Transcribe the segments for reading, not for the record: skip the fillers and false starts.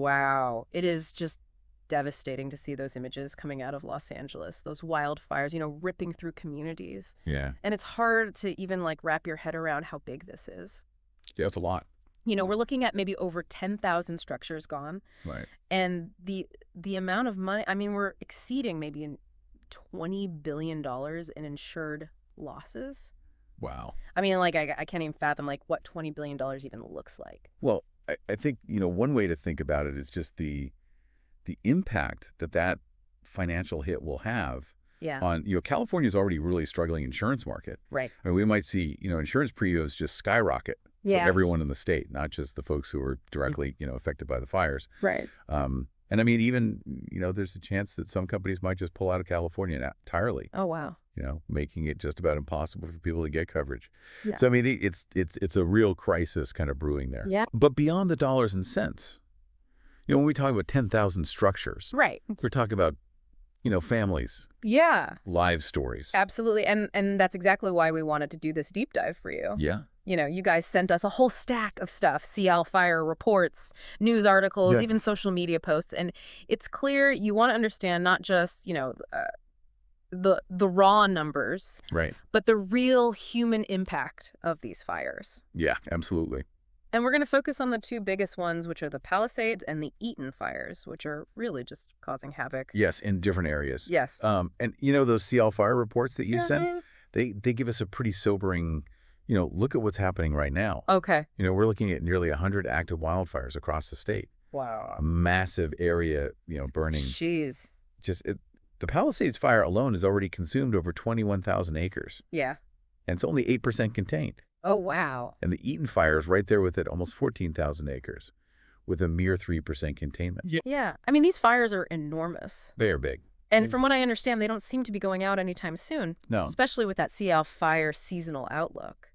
wow. It is just devastating to see those images coming out of Los Angeles, those wildfires, ripping through communities. Yeah. And it's hard to even like wrap your head around how big this is. Yeah, it's a lot. We're looking at maybe over 10,000 structures gone. Right. And the amount of money, I mean, we're exceeding maybe $20 billion in insured losses. Wow. I mean, like, I can't even fathom, like, what $20 billion even looks like. Well, I think, one way to think about it is just the impact that financial hit will have on, California's already really struggling insurance market. Right. I mean, we might see, insurance premiums just skyrocket for everyone in the state, not just the folks who are directly, affected by the fires. Right. And I mean, even, there's a chance that some companies might just pull out of California entirely. Oh, wow. Making it just about impossible for people to get coverage. Yeah. So, I mean, it's a real crisis kind of brewing there. Yeah. But beyond the dollars and cents, when we talk about 10,000 structures, right, we're talking about, families. Yeah. Live stories. Absolutely. And that's exactly why we wanted to do this deep dive for you. Yeah. You guys sent us a whole stack of stuff, CL fire reports, news articles, even social media posts. And it's clear you want to understand not just, the raw numbers, right, but the real human impact of these fires. Yeah, absolutely. And we're going to focus on the two biggest ones, which are the Palisades and the Eaton fires, which are really just causing havoc. Yes, in different areas. Yes. And those CL fire reports that you sent, they give us a pretty sobering, look at what's happening right now. Okay. We're looking at nearly 100 active wildfires across the state. Wow. A massive area, burning. Jeez. The Palisades fire alone has already consumed over 21,000 acres. Yeah. And it's only 8% contained. Oh, wow. And the Eaton fire is right there with it, almost 14,000 acres, with a mere 3% containment. Yeah. I mean, these fires are enormous. They are big. And from what I understand, they don't seem to be going out anytime soon. No. Especially with that CL fire seasonal outlook.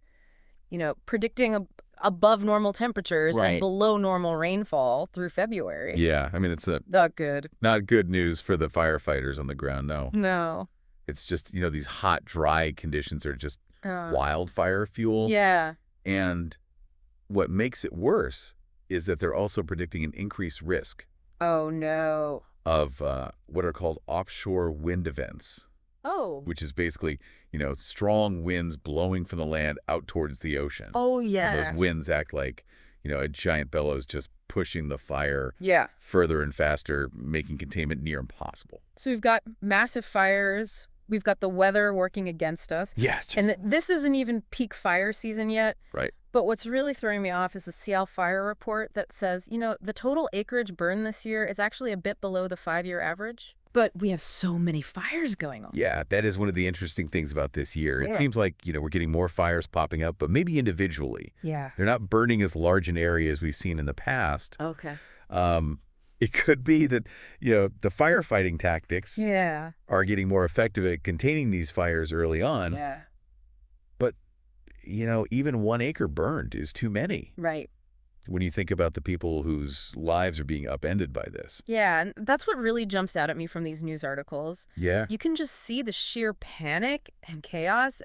Predicting above normal temperatures and below normal rainfall through February. Yeah. I mean, it's not good. Not good news for the firefighters on the ground, no. No. It's just, these hot, dry conditions are just wildfire fuel. Yeah. And what makes it worse is that they're also predicting an increased risk. Oh, no. Of what are called offshore wind events. Oh. Which is basically, strong winds blowing from the land out towards the ocean. Oh, yeah. Those winds act like, a giant bellows just pushing the fire further and faster, making containment near impossible. So we've got massive fires. We've got the weather working against us. Yes. And this isn't even peak fire season yet. Right. But what's really throwing me off is the CL fire report that says, the total acreage burned this year is actually a bit below the 5-year average. But we have so many fires going on. Yeah, that is one of the interesting things about this year. It seems like, we're getting more fires popping up, but maybe individually. Yeah. They're not burning as large an area as we've seen in the past. Okay. It could be that, the firefighting tactics are getting more effective at containing these fires early on. Yeah. But, even 1 acre burned is too many. Right. When you think about the people whose lives are being upended by this. Yeah, and that's what really jumps out at me from these news articles. Yeah. You can just see the sheer panic and chaos.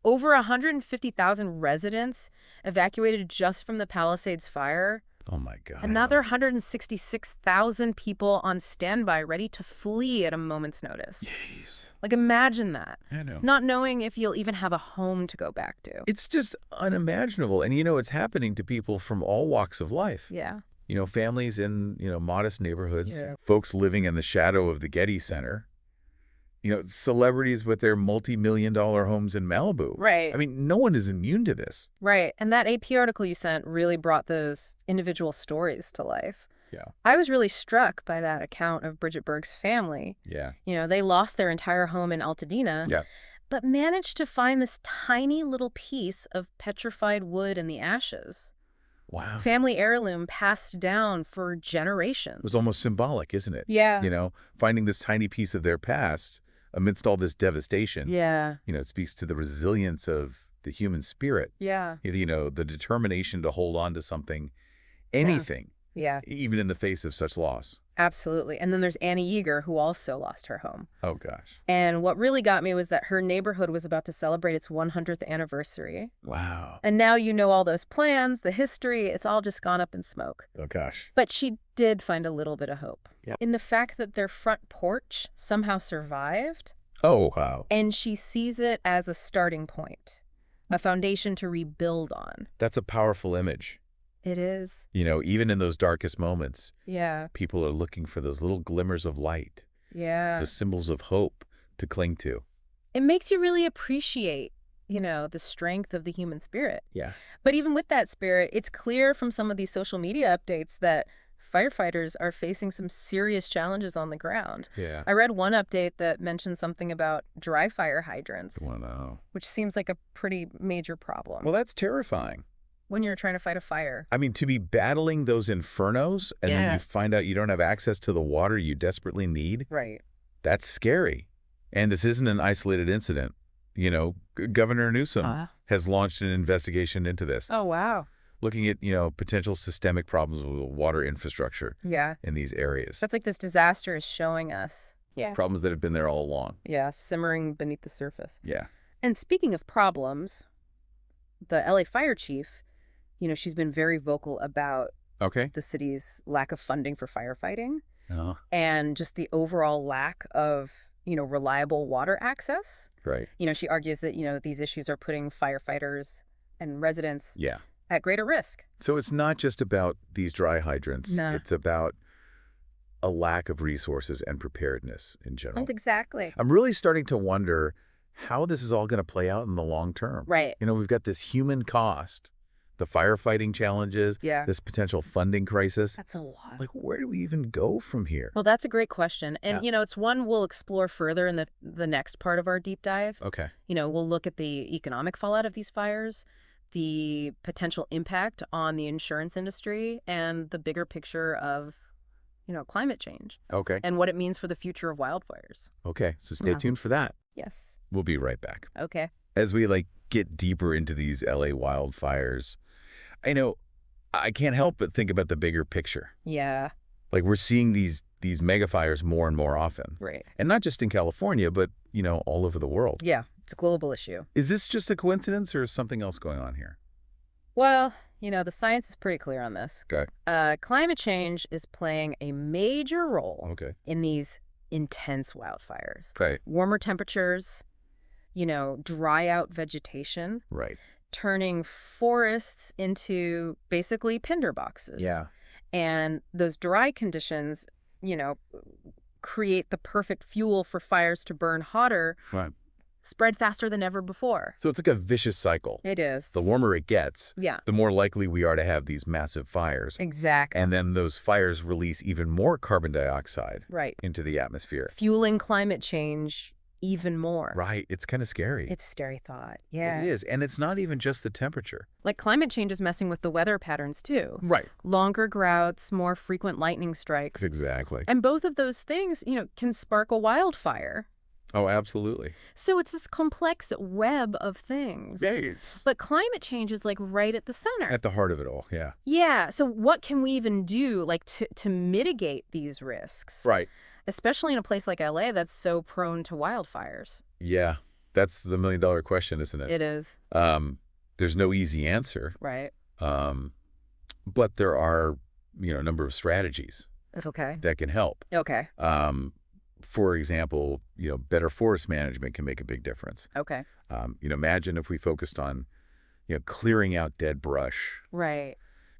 Over 150,000 residents evacuated just from the Palisades fire. Oh, my God. Another 166,000 people on standby ready to flee at a moment's notice. Jeez. Like, imagine that. I know. Not knowing if you'll even have a home to go back to. It's just unimaginable. And, it's happening to people from all walks of life. Yeah. Families in, modest neighborhoods. Yeah. Folks living in the shadow of the Getty Center. Celebrities with their multi-million-dollar homes in Malibu. Right. I mean, no one is immune to this. Right. And that AP article you sent really brought those individual stories to life. Yeah. I was really struck by that account of Bridget Berg's family. Yeah. They lost their entire home in Altadena, but managed to find this tiny little piece of petrified wood in the ashes. Wow. Family heirloom passed down for generations. It was almost symbolic, isn't it? Yeah. Finding this tiny piece of their past amidst all this devastation. Yeah. It speaks to the resilience of the human spirit. Yeah. The determination to hold on to something, anything. Yeah. Even in the face of such loss. Absolutely. And then there's Annie Yeager, who also lost her home. Oh, gosh. And what really got me was that her neighborhood was about to celebrate its 100th anniversary. Wow. And now you know all those plans, the history, it's all just gone up in smoke. Oh, gosh. But she did find a little bit of hope. Yeah. In the fact that their front porch somehow survived. Oh, wow. And she sees it as a starting point, a foundation to rebuild on. That's a powerful image. It is. You know, even in those darkest moments, Yeah. people are looking for those little glimmers of light. Yeah. The symbols of hope to cling to. It makes you really appreciate, the strength of the human spirit. Yeah. But even with that spirit, it's clear from some of these social media updates that firefighters are facing some serious challenges on the ground. Yeah. I read one update that mentioned something about dry fire hydrants, which seems like a pretty major problem. Well, that's terrifying. When you're trying to fight a fire. I mean, to be battling those infernos and then you find out you don't have access to the water you desperately need. Right. That's scary. And this isn't an isolated incident. Governor Newsom has launched an investigation into this. Oh, wow. Looking at, potential systemic problems with water infrastructure in these areas. That's like this disaster is showing us. Yeah. Problems that have been there all along. Yeah, simmering beneath the surface. Yeah. And speaking of problems, the LA fire chief, she's been very vocal about the city's lack of funding for firefighting and just the overall lack of, reliable water access. Right. She argues that, these issues are putting firefighters and residents at greater risk. So it's not just about these dry hydrants. No. It's about a lack of resources and preparedness in general. That's exactly. I'm really starting to wonder how this is all going to play out in the long term. Right. We've got this human cost, the firefighting challenges, this potential funding crisis. That's a lot. Like, where do we even go from here? Well, that's a great question. And, it's one we'll explore further in the next part of our deep dive. Okay. We'll look at the economic fallout of these fires, the potential impact on the insurance industry, and the bigger picture of, climate change. Okay. And what it means for the future of wildfires. Okay. So stay tuned for that. Yes. We'll be right back. Okay. As we get deeper into these LA wildfires, I can't help but think about the bigger picture. Yeah. We're seeing these mega fires more and more often. Right. And not just in California, but, all over the world. Yeah. It's a global issue. Is this just a coincidence or is something else going on here? Well, the science is pretty clear on this. Okay. Climate change is playing a major role in these intense wildfires. Right. Warmer temperatures, dry out vegetation. Right. Turning forests into basically tinder boxes. Yeah. And those dry conditions, create the perfect fuel for fires to burn hotter, spread faster than ever before. So it's like a vicious cycle. It is. The warmer it gets, the more likely we are to have these massive fires. Exactly. And then those fires release even more carbon dioxide into the atmosphere. Fueling climate change even more. Right. It's kind of scary. It's a scary thought. Yeah. It is. And it's not even just the temperature. Climate change is messing with the weather patterns, too. Right. Longer droughts, more frequent lightning strikes. Exactly. And both of those things, can spark a wildfire. Oh, absolutely. So it's this complex web of things. Right. But climate change is right at the center. At the heart of it all, yeah. Yeah. So what can we even do to mitigate these risks? Right. Especially in a place like LA that's so prone to wildfires. Yeah. That's the million-dollar question, isn't it? It is. There's no easy answer. Right. But there are, a number of strategies that can help. Okay. For example, better forest management can make a big difference. Okay. Imagine if we focused on, clearing out dead brush. Right.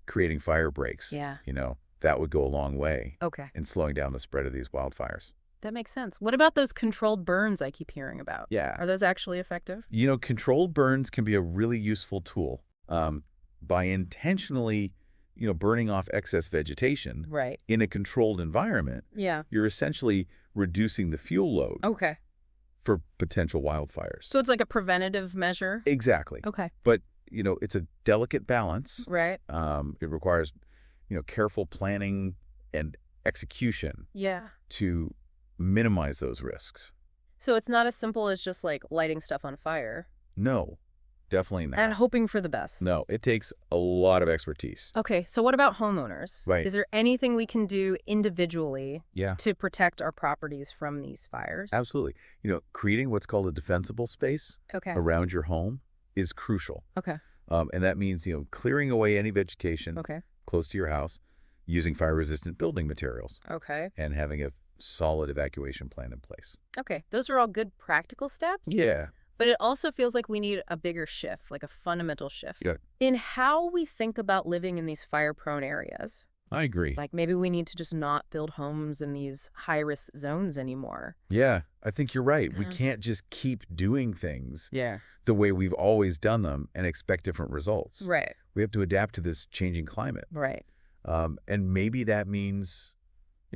Creating fire breaks. Yeah. That would go a long way. Okay. In slowing down the spread of these wildfires. That makes sense. What about those controlled burns I keep hearing about? Yeah. Are those actually effective? Controlled burns can be a really useful tool. By intentionally, burning off excess vegetation in a controlled environment, you're essentially reducing the fuel load for potential wildfires. So it's like a preventative measure? Exactly. Okay. But, it's a delicate balance. Right. It requires, careful planning and execution to minimize those risks. So it's not as simple as just lighting stuff on fire? No, definitely not. And hoping for the best. No, it takes a lot of expertise. Okay, so what about homeowners? Right. Is there anything we can do individually Yeah. to protect our properties from these fires? Absolutely. Creating what's called a defensible space around your home is crucial. Okay. And that means, clearing away any vegetation close to your house, using fire-resistant building materials. Okay. And having a solid evacuation plan in place. Okay. Those are all good practical steps? Yeah. But it also feels like we need a bigger shift, like a fundamental shift. Yeah. In how we think about living in these fire-prone areas. I agree. Like maybe we need to just not build homes in these high-risk zones anymore. Yeah, I think you're right. We can't just keep doing things the way we've always done them and expect different results. Right. We have to adapt to this changing climate. Right. And maybe that means,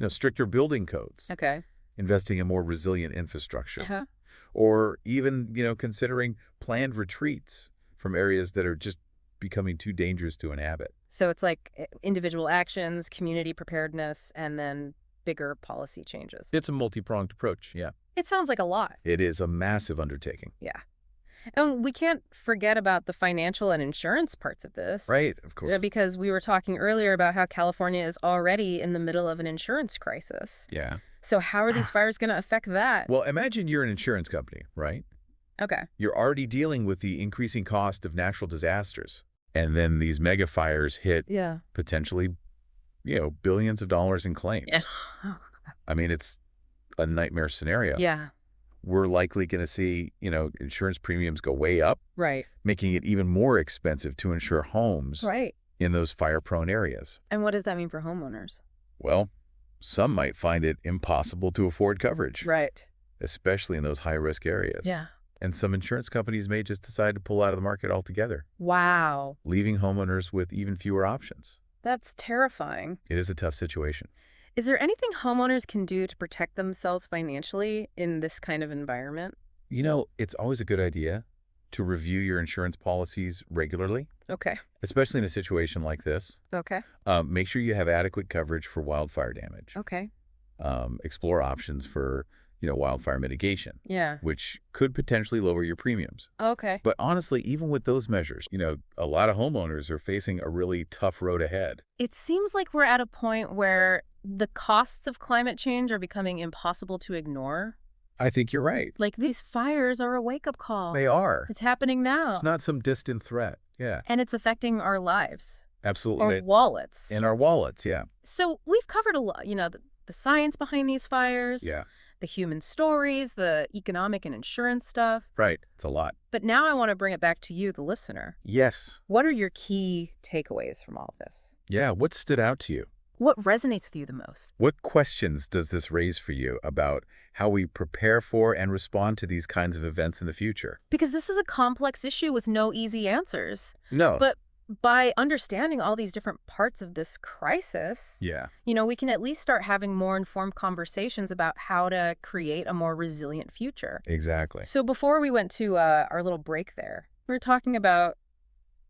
stricter building codes. Okay. Investing in more resilient infrastructure. Or even, considering planned retreats from areas that are just becoming too dangerous to inhabit. So it's like individual actions, community preparedness, and then bigger policy changes. It's a multi-pronged approach, yeah. It sounds like a lot. It is a massive undertaking. Yeah. And we can't forget about the financial and insurance parts of this. Right, of course. Because we were talking earlier about how California is already in the middle of an insurance crisis. Yeah. So how are these fires going to affect that? Well, imagine you're an insurance company, right? Okay. You're already dealing with the increasing cost of natural disasters. And then these mega fires hit potentially, billions of dollars in claims. Yeah. I mean, it's a nightmare scenario. Yeah. We're likely going to see, insurance premiums go way up. Right. Making it even more expensive to insure homes in those fire-prone areas. And what does that mean for homeowners? Well, some might find it impossible to afford coverage. Right. Especially in those high-risk areas. Yeah. And some insurance companies may just decide to pull out of the market altogether. Wow. Leaving homeowners with even fewer options. That's terrifying. It is a tough situation. Is there anything homeowners can do to protect themselves financially in this kind of environment? It's always a good idea to review your insurance policies regularly. Okay. Especially in a situation like this. Okay. Make sure you have adequate coverage for wildfire damage. Okay. Explore options for, wildfire mitigation. Yeah. Which could potentially lower your premiums. Okay. But honestly, even with those measures, a lot of homeowners are facing a really tough road ahead. It seems like we're at a point where the costs of climate change are becoming impossible to ignore. I think you're right. Like these fires are a wake-up call. They are. It's happening now. It's not some distant threat. Yeah. And it's affecting our lives. Absolutely. Our wallets. In our wallets, yeah. So we've covered a lot, the science behind these fires. Yeah. The human stories, the economic and insurance stuff. Right. It's a lot. But now I want to bring it back to you, the listener. Yes. What are your key takeaways from all of this? Yeah. What stood out to you? What resonates with you the most? What questions does this raise for you about how we prepare for and respond to these kinds of events in the future? Because this is a complex issue with no easy answers. No. But by understanding all these different parts of this crisis, we can at least start having more informed conversations about how to create a more resilient future. Exactly. So before we went to our little break there, we were talking about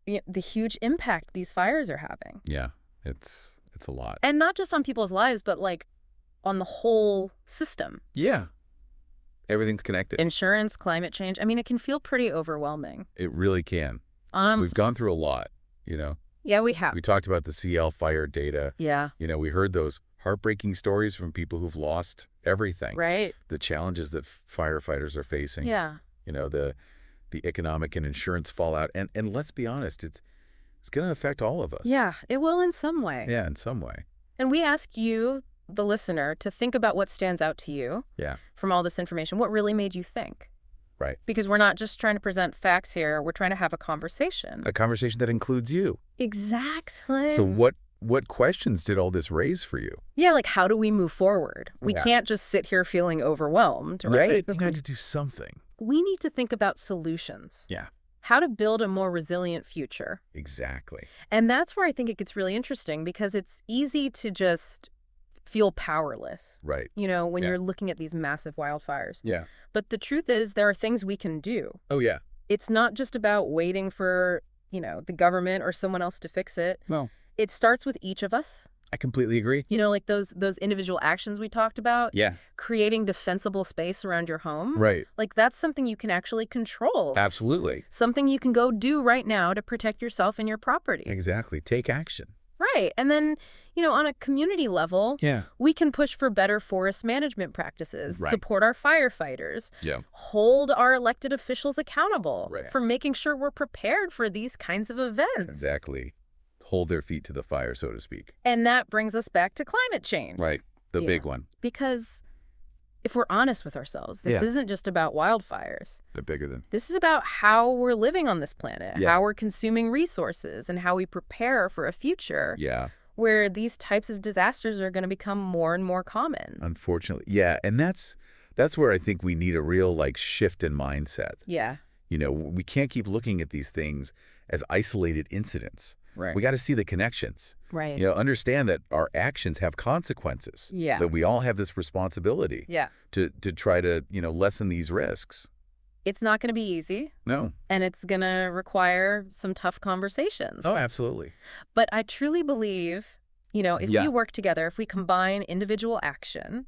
the huge impact these fires are having. Yeah, it's a lot. And not just on people's lives, but like on the whole system. Yeah. Everything's connected. Insurance, climate change. I mean, it can feel pretty overwhelming. It really can. We've gone through a lot. Yeah, we have. We talked about the CL fire data. Yeah. We heard those heartbreaking stories from people who've lost everything. Right. The challenges that firefighters are facing. Yeah. The economic and insurance fallout. And let's be honest, it's going to affect all of us. Yeah, it will in some way. Yeah, in some way. And we asked you, the listener, to think about what stands out to you from all this information. What really made you think? Right. Because we're not just trying to present facts here. We're trying to have a conversation. A conversation that includes you. Exactly. So what questions did all this raise for you? Yeah, like how do we move forward? We can't just sit here feeling overwhelmed, right? We got to do something. We need to think about solutions. Yeah. How to build a more resilient future. Exactly. And that's where I think it gets really interesting because it's easy to just feel powerless. Right. When you're looking at these massive wildfires. Yeah. But the truth is there are things we can do. Oh, yeah. It's not just about waiting for, the government or someone else to fix it. No. It starts with each of us. I completely agree. You know, like those individual actions we talked about. Yeah. Creating defensible space around your home. Right. Like that's something you can actually control. Absolutely. Something you can go do right now to protect yourself and your property. Exactly. Take action. Right. And then, you know, on a community level, we can push for better forest management practices, support our firefighters, hold our elected officials accountable for making sure we're prepared for these kinds of events. Exactly. Hold their feet to the fire, so to speak. And that brings us back to climate change. Right. The big one. Because if we're honest with ourselves, this isn't just about wildfires. They're bigger than. This is about how we're living on this planet, how we're consuming resources, and how we prepare for a future where these types of disasters are going to become more and more common. Unfortunately. Yeah. And that's where I think we need a real, like, shift in mindset. Yeah. You know, we can't keep looking at these things as isolated incidents. Right. We got to see the connections. Right. You know, understand that our actions have consequences. Yeah. That we all have this responsibility. Yeah. To try to, you know, lessen these risks. It's not going to be easy. No. And it's going to require some tough conversations. Oh, absolutely. But I truly believe, you know, if we work together, if we combine individual action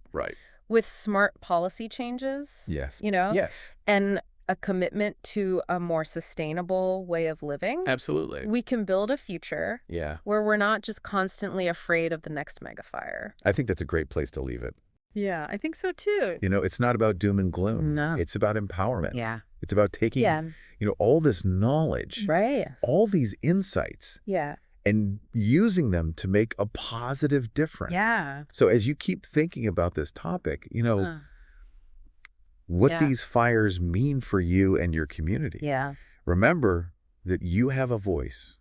with smart policy changes, you know, and a commitment to a more sustainable way of living. Absolutely. We can build a future where we're not just constantly afraid of the next megafire. I think that's a great place to leave it. Yeah, I think so too. You know, it's not about doom and gloom. No. It's about empowerment. Yeah. It's about taking, you know, all this knowledge, all these insights, and using them to make a positive difference. Yeah. So as you keep thinking about this topic, you know, what these fires mean for you and your community. Yeah. Remember that you have a voice,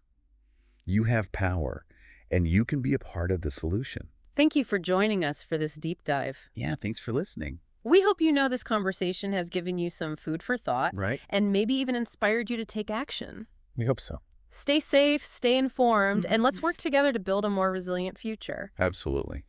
you have power, and you can be a part of the solution. Thank you for joining us for this deep dive. Yeah, thanks for listening. We hope you know this conversation has given you some food for thought, and maybe even inspired you to take action. We hope so. Stay safe, stay informed, and let's work together to build a more resilient future. Absolutely.